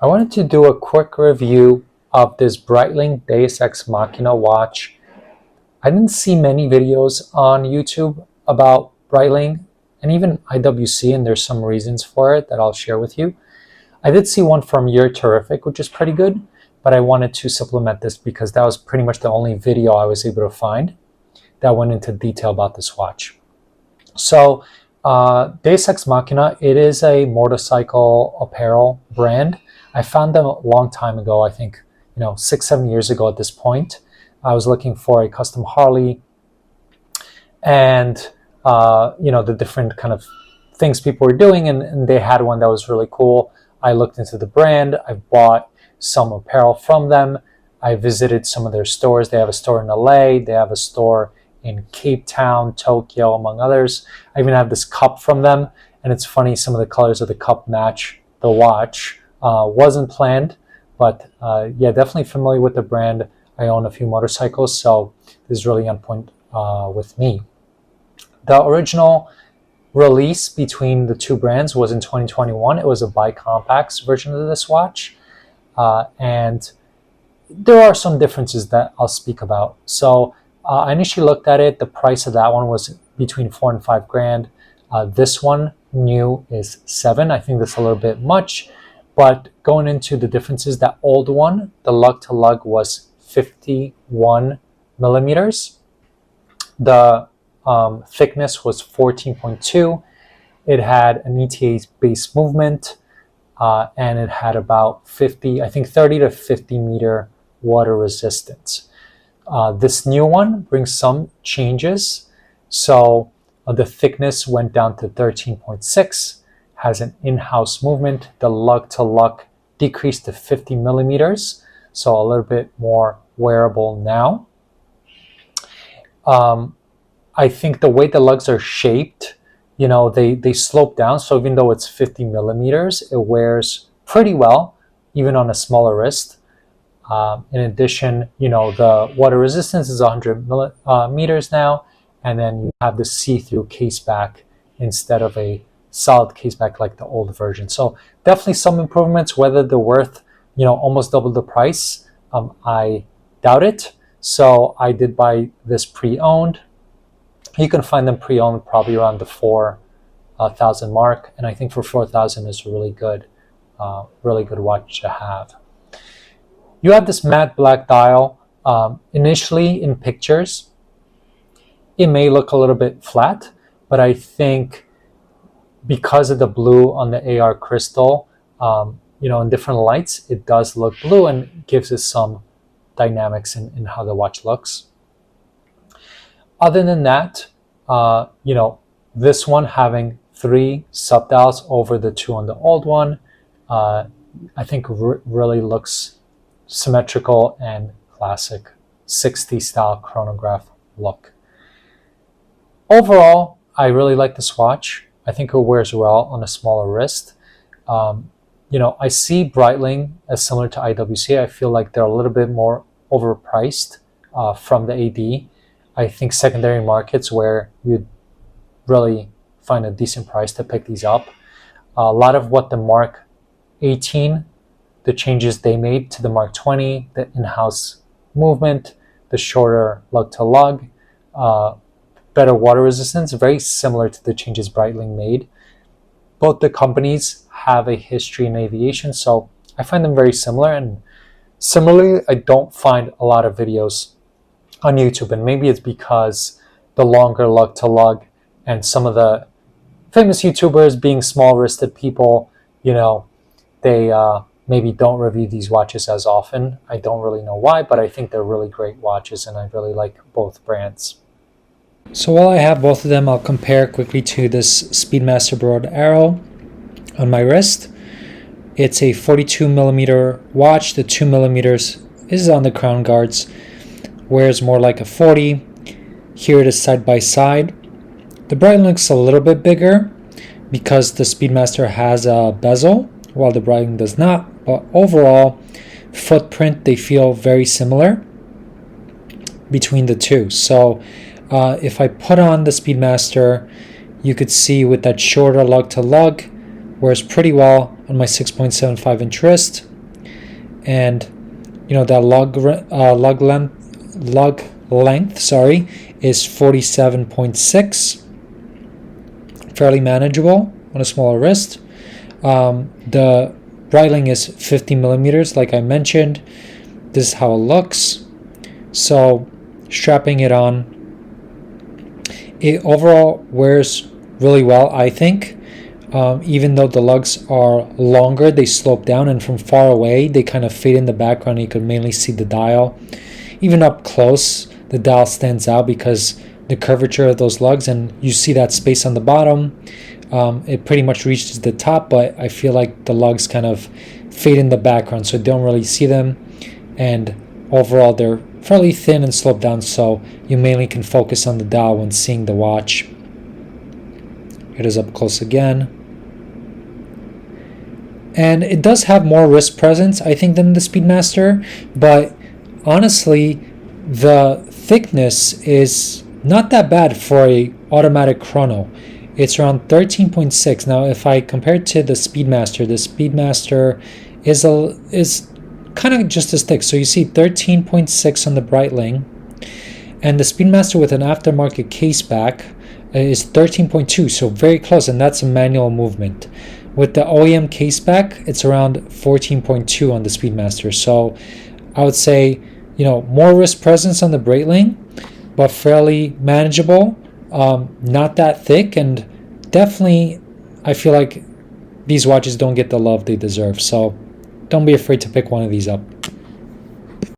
I wanted to do a quick review of this Breitling Deus Ex Machina watch. I didn't see many videos on YouTube about Breitling and even IWC, and there's some reasons for it that I'll share with you. I did see one from You're Terrific, which is pretty good, but I wanted to supplement this because that was pretty much the only video I was able to find that went into detail about this watch. So Deus Ex Machina, it is a motorcycle apparel brand. I found them a long time ago, I think, 6-7 years ago at this point. I was looking for a custom Harley and, the different kind of things people were doing, and they had one that was really cool. I looked into the brand. I bought some apparel from them. I visited some of their stores. They have a store in LA. They have a store in Cape Town, Tokyo, among others. I even have this cup from them, and it's funny, some of the colors of the cup match the watch. Wasn't planned, but definitely familiar with the brand. I own a few motorcycles, so this is really on point with me. The original release between the two brands was in 2021. It was a bi-compacts version of this watch, and there are some differences that I'll speak about. So I initially looked at it. The price of that one was between $4,000 and $5,000. This one new is $7,000. I think that's a little bit much. But going into the differences, that old one, the lug to lug was 51 millimeters. The thickness was 14.2. It had an ETA base movement, and it had about 30 to 50 meter water resistance. This new one brings some changes. So the thickness went down to 13.6. Has an in-house movement. The lug to lug decreased to 50 millimeters, so a little bit more wearable now. I think the way the lugs are shaped, they slope down, so even though it's 50 millimeters, it wears pretty well, even on a smaller wrist. In addition, the water resistance is 100 meters now, and then you have the see-through case back instead of a solid case back like the old version. So definitely some improvements. Whether they're worth almost double the price, I doubt it. So I did buy this pre-owned. You can find them pre-owned probably around the 4,000 mark, and I think for 4,000 is a really good watch to have. You have this matte black dial. Initially in pictures, it may look a little bit flat, but I think because of the blue on the AR crystal, in different lights, it does look blue and gives us some dynamics in how the watch looks. Other than that, this one having 3 subdials over the 2 on the old one, I think really looks symmetrical and classic 60s style chronograph look. Overall, I really like this watch. I think it wears well on a smaller wrist. I see Breitling as similar to IWC. I feel like they're a little bit more overpriced from the AD. I think secondary markets where you'd really find a decent price to pick these up. A lot of what the Mark 18, the changes they made to the Mark 20, the in-house movement, the shorter lug to lug, better water resistance, very similar to the changes Breitling made. Both the companies have a history in aviation, so I find them very similar. And similarly, I don't find a lot of videos on YouTube, and maybe it's because the longer lug to lug and some of the famous YouTubers being small-wristed people, they maybe don't review these watches as often. I don't really know why, but I think they're really great watches, and I really like both brands. So while I have both of them, I'll compare quickly to this Speedmaster Broad Arrow on my wrist. It's a 42 millimeter watch. The 2 millimeters is on the crown guards. Wears more like a 40. Here it is side by side. The Breitling looks a little bit bigger because the Speedmaster has a bezel while the Breitling does not. But overall, footprint, they feel very similar between the two. So if I put on the Speedmaster, you could see with that shorter lug to lug, wears pretty well on my 6.75 inch wrist. and that lug length, sorry, is 47.6, fairly manageable on a smaller wrist. The Breitling is 50 millimeters, like I mentioned. This is how it looks. So strapping it on, it overall wears really well, I think. Even though the lugs are longer, they slope down, and from far away they kind of fade in the background. You can mainly see the dial. Even up close, the dial stands out because the curvature of those lugs, and you see that space on the bottom. It pretty much reaches the top, but I feel like the lugs kind of fade in the background, so you don't really see them. And overall, they're fairly thin and sloped down, so you mainly can focus on the dial when seeing the watch. It is up close again. And it does have more wrist presence, I think, than the Speedmaster, but honestly, the thickness is not that bad for a automatic chrono. It's around 13.6. Now, if I compare it to the Speedmaster is kind of just as thick. So you see 13.6 on the Breitling, and the Speedmaster with an aftermarket case back is 13.2, so very close, and that's a manual movement. With the OEM case back, it's around 14.2 on the Speedmaster. So I would say, more wrist presence on the Breitling, but fairly manageable, not that thick, and definitely I feel like these watches don't get the love they deserve. So don't be afraid to pick one of these up.